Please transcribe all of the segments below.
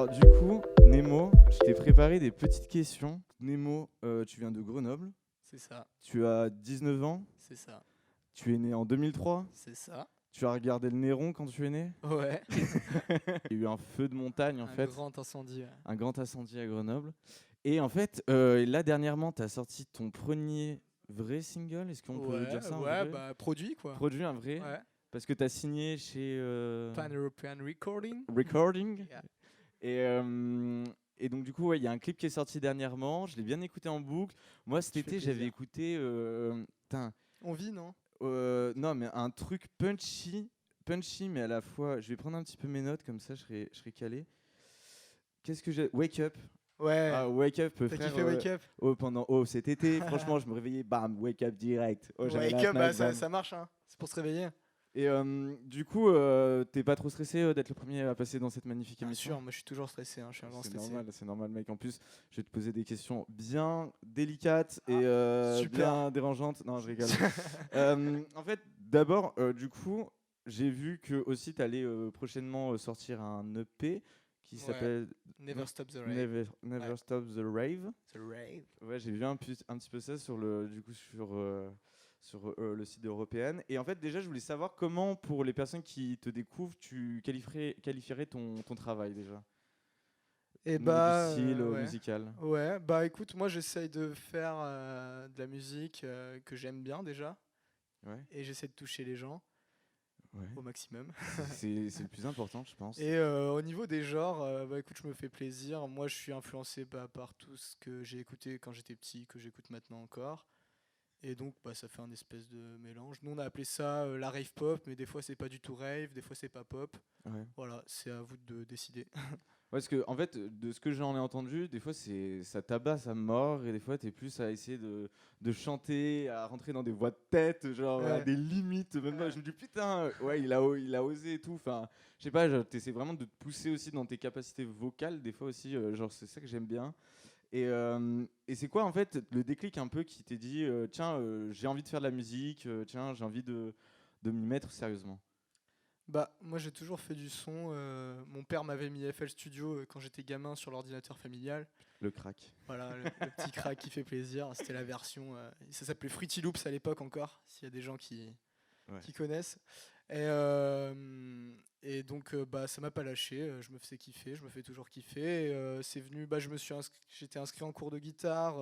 Alors du coup, Nemo, je t'ai préparé des petites questions. Nemo, tu viens de Grenoble, C'est ça, tu as 19 ans, c'est ça, tu es né en 2003, c'est ça. tu as regardé le Néron quand tu es né. Ouais, Il y a eu un feu de montagne en un fait, grand incendie. un grand incendie à Grenoble. Et en fait, là dernièrement, tu as sorti ton premier vrai single, est-ce qu'on peut Ouais, dire ça, un ouais, vrai bah produit quoi. produit, un vrai, Ouais. parce que tu as signé chez Pan-European Recording. Recording. Yeah. Et, euh, et donc du coup, ouais, il y a un clip qui est sorti dernièrement, je l'ai bien écouté en boucle. Moi cet Tu fais été, j'avais plaisir. écouté putain, On vit, non? non mais un truc punchy mais à la fois, je vais prendre un petit peu mes notes comme ça je serai calé. Qu'est-ce que j'ai Wake Up. Ouais. Ah, Wake Up, T'as frère. kiffé Wake Up? Pendant cet été, franchement, je me réveillais, bam, Wake Up direct. Oh, j'allais à Wake la Up, bah Fnac, ça, bam. ça marche, hein. C'est pour se réveiller. Et du coup, t'es pas trop stressé d'être le premier à passer dans cette magnifique Bien émission? sûr, moi je suis toujours stressé, hein. Je suis un grand stressé. C'est normal, mec. En plus, je vais te poser des questions bien délicates et Ah, super. bien dérangeantes. Non, je rigole. En fait, d'abord, du coup, j'ai vu que aussi tu allais prochainement sortir un EP qui Ouais. s'appelle Never Stop the Rave. Never Ouais. Stop the Rave. The Rave. Ouais, j'ai vu un petit peu ça sur le site d'Européenne. Et en fait, déjà, je voulais savoir comment, pour les personnes qui te découvrent, tu qualifierais ton travail déjà, Et au niveau du bah, style ouais. musical. Ouais, bah écoute, moi j'essaye de faire de la musique que j'aime bien déjà. Ouais, Et j'essaie de toucher les gens ouais. au maximum. C'est le plus important, je pense. Et au niveau des genres, bah écoute, je me fais plaisir. Moi, je suis influencé bah, par tout ce que j'ai écouté quand j'étais petit, que j'écoute maintenant encore. Et donc, bah, ça fait un espèce de mélange. Nous, on a appelé ça la rave pop, mais des fois, c'est pas du tout rave, des fois, c'est pas pop. Ouais. Voilà, c'est à vous de décider. Parce que, en fait, de ce que j'en ai entendu, des fois, ça tabasse à mort, et des fois, t'es plus à essayer de chanter, à rentrer dans des voix de tête, genre à Ouais. des limites. Même moi, Ouais. je me dis, putain, ouais, il a osé et tout. Enfin, je sais pas, t'essaies vraiment de te pousser aussi dans tes capacités vocales, des fois aussi, genre, c'est ça que j'aime bien. Et c'est quoi, en fait, le déclic un peu qui t'est dit, tiens, j'ai envie de faire de la musique, tiens, j'ai envie de m'y mettre sérieusement. Bah, moi, j'ai toujours fait du son. Mon père m'avait mis FL Studio quand j'étais gamin sur l'ordinateur familial. Le crack. Voilà, le petit crack qui fait plaisir. C'était la version. Ça s'appelait Fruity Loops à l'époque encore, s'il y a des gens Ouais. qui connaissent. Et donc, bah, ça m'a pas lâché. Je me faisais kiffer, je me fais toujours kiffer. C'est venu, bah, j'étais inscrit en cours de guitare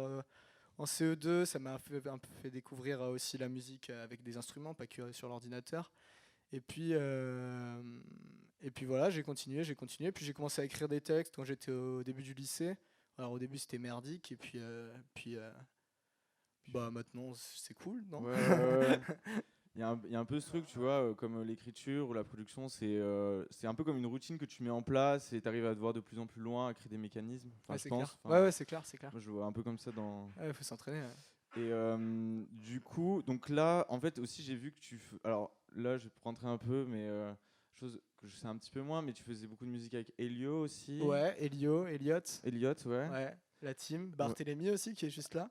en CE2. Ça m'a un peu fait découvrir aussi la musique avec des instruments, pas que sur l'ordinateur. Et puis, voilà, j'ai continué. Puis j'ai commencé à écrire des textes quand j'étais au début du lycée. Alors au début c'était merdique et bah maintenant c'est cool, non? Ouais, ouais, ouais. Il y a un peu ce truc, tu vois, comme l'écriture ou la production, c'est un peu comme une routine que tu mets en place et tu arrives à te voir de plus en plus loin, à créer des mécanismes. Enfin, Ouais, je c'est pense. clair. Ouais, Enfin, ouais, c'est clair, c'est clair. moi, je vois un peu comme ça dans. Ouais, faut s'entraîner. Ouais. Et du coup, donc là, en fait, aussi, j'ai vu que alors là, je vais rentrer un peu, mais chose que je sais un petit peu moins, mais tu faisais beaucoup de musique avec Elio aussi. Ouais, Elliot, Elliot, ouais. ouais, la team, Ouais. Barthélemy aussi qui est juste là.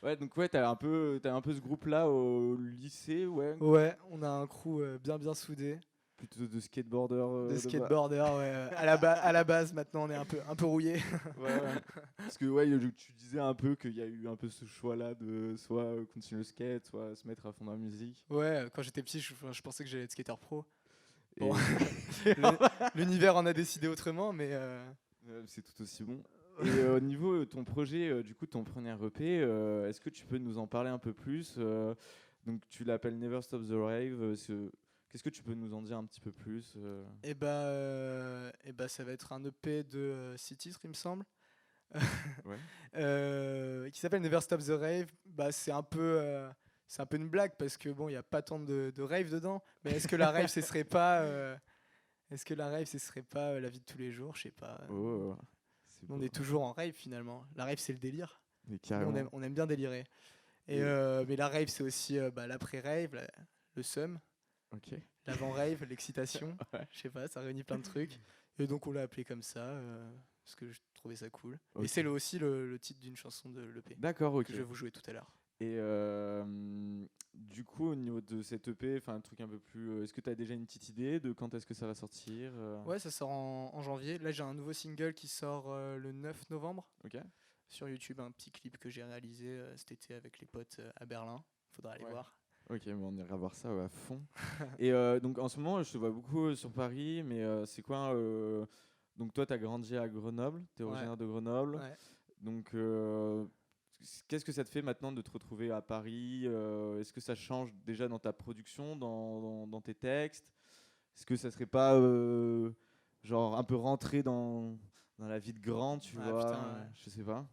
Ouais, donc ouais, t'as un peu ce groupe-là au lycée, ouais. Ouais, on a un crew bien soudé. Plutôt de skateboarders De de bas. skateboarders, ouais. À la base, maintenant, on est un peu rouillé. Ouais, ouais. Parce que ouais, tu disais un peu qu'il y a eu un peu ce choix-là de soit continuer le skate, soit se mettre à fond dans la musique. Ouais, quand j'étais petit, je pensais que j'allais être skater pro. Bon, Et le- l'univers en a décidé autrement, mais c'est tout aussi bon. Et au niveau de ton projet, du coup, ton premier EP, est-ce que tu peux nous en parler un peu plus donc tu l'appelles Never Stop the Rave. Qu'est-ce que tu peux nous en dire un petit peu plus et bah, ça va être un EP de 6 titres, il me semble, Ouais. qui s'appelle Never Stop the Rave. Bah, c'est un peu une blague parce que bon, il y a pas tant de rave dedans. Mais est-ce que la rave, ce serait pas la vie de tous les jours? Je sais pas. Oh, c'est On beau. est toujours en rave finalement. La rave, c'est le délire. Mais Nous, carrément. on aime bien délirer. Et- Mais la rave, c'est aussi bah, l'après-rave, le seum, Ok. l'avant-rave, l'excitation. Ouais. Je sais pas, ça réunit plein de trucs. Et donc, on l'a appelé comme ça parce que je trouvais ça cool. Et Ok. c'est aussi le titre d'une chanson de l'EP D'accord, ok. que je vais vous jouer tout à l'heure. Et du coup, au niveau de cette EP, enfin un truc un peu plus. Est-ce que tu as déjà une petite idée de quand est-ce que ça va sortir Ouais, ça sort en janvier. Là, j'ai un nouveau single qui sort le 9 novembre Ok. sur YouTube, un petit clip que j'ai réalisé cet été avec les potes à Berlin. Faudra aller Ouais. voir. Ok, mais on ira voir ça ouais, à fond. Et donc en ce moment, je te vois beaucoup sur Paris, mais c'est quoi donc toi, tu as grandi à Grenoble, tu es Ouais. originaire de Grenoble. Ouais. Donc qu'est-ce que ça te fait maintenant de te retrouver à Paris Est-ce que ça change déjà dans ta production, dans tes textes Est-ce que ça serait pas genre un peu rentré dans la vie de grand, tu Ah, vois putain, ouais. Je sais pas.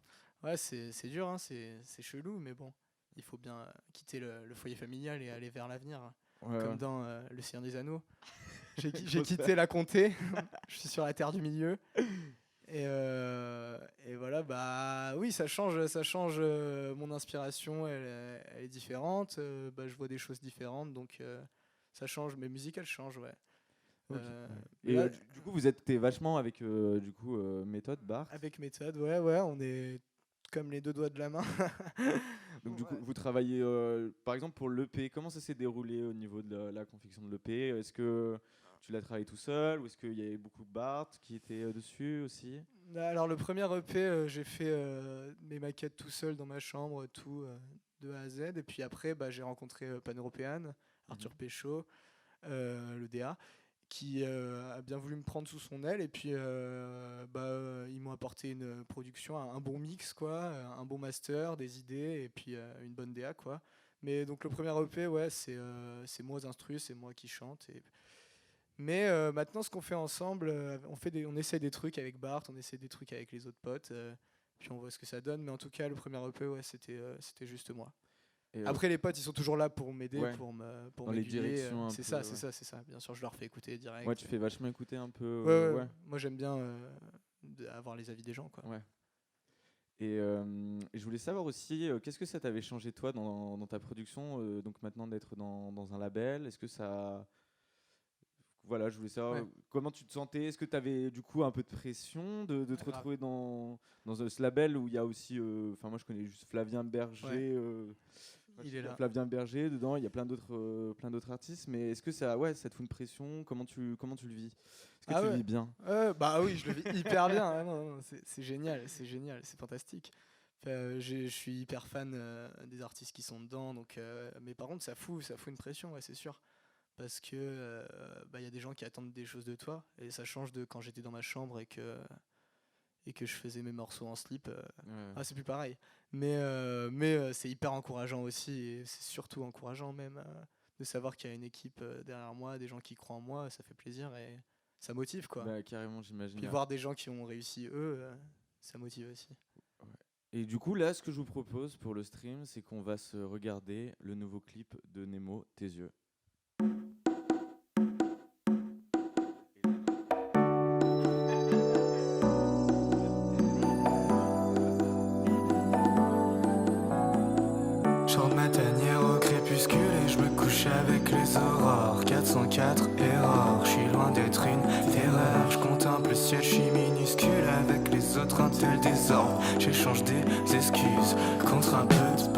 Ouais, c'est dur, hein, c'est chelou, mais bon, il faut bien quitter le foyer familial et aller vers l'avenir, hein. Ouais, Comme ouais. dans Le Seigneur des Anneaux. J'ai quitté la comté, je suis sur la terre du milieu. Et voilà, bah oui, ça change mon inspiration, elle est différente. Bah, je vois des choses différentes, donc ça change, mes musiques elles changent, ouais. Ok, Euh, ouais. mais Et là, du coup, t'es vachement avec du coup méthode Bart. avec méthode, ouais, on est comme les deux doigts de la main. Donc du coup, Ouais. vous travaillez, par exemple pour l'EP, comment ça s'est déroulé au niveau de la confection de l'EP Est-ce que tu l'as travaillé tout seul ou est-ce qu'il y avait beaucoup de Bart qui étaient dessus aussi Alors le premier EP, j'ai fait mes maquettes tout seul dans ma chambre, tout de A à Z. Et puis après, bah, j'ai rencontré Pan-Européenne, Arthur Péchaud, le DA, qui a bien voulu me prendre sous son aile. Et puis ils m'ont apporté une production, un bon mix, quoi, un bon master, des idées et puis une bonne DA, quoi. Mais donc le premier EP, ouais, c'est moi aux instrus, c'est moi qui chante. Mais maintenant, ce qu'on fait ensemble, on essaie des trucs avec Bart, on essaie des trucs avec les autres potes, puis on voit ce que ça donne. Mais en tout cas, le premier EP, ouais, c'était juste moi. Et, Après, les potes, ils sont toujours là pour m'aider, ouais, pour dans les m'aiguiller. directions un C'est peu, ça, ouais. c'est ça. Bien sûr, je leur fais écouter direct. Ouais, tu fais vachement écouter un peu. Ouais. Ouais. Moi, j'aime bien avoir les avis des gens, quoi. Ouais. Et je voulais savoir aussi, qu'est-ce que ça t'avait changé toi dans ta production, donc maintenant d'être dans un label. Est-ce que ça voilà, je voulais savoir Ouais. comment tu te sentais. Est-ce que tu avais du coup un peu de pression de te Grave. retrouver dans ce label où il y a aussi, enfin moi je connais juste Flavien Berger. Ouais. Enfin, Il est là. Flavien Berger dedans, il y a plein d'autres artistes, mais est-ce que ça te fout une pression? Comment tu le vis? Est-ce que tu le Ouais. vis bien? Bah oui, je le vis hyper bien. Hein, non, c'est génial, c'est fantastique. Enfin, je suis hyper fan des artistes qui sont dedans, donc mais par contre ça fout une pression, ouais, c'est sûr, parce que bah, y a des gens qui attendent des choses de toi et ça change de quand j'étais dans ma chambre et que je faisais mes morceaux en slip. Ouais. C'est plus pareil. Mais c'est hyper encourageant aussi et c'est surtout encourageant même de savoir qu'il y a une équipe derrière moi, des gens qui croient en moi, ça fait plaisir et ça motive, quoi. Bah, carrément, j'imagine. Puis voir des gens qui ont réussi eux, ça motive aussi. Ouais. Et du coup, là, ce que je vous propose pour le stream, c'est qu'on va se regarder le nouveau clip de Nemo, Tes yeux. Chante ma tanière au crépuscule et je me couche avec les aurores. 404 erreurs, je suis loin d'être une terreur. Je contemple le ciel, je suis minuscule avec les autres un tel désordre. J'échange des excuses contre un peu de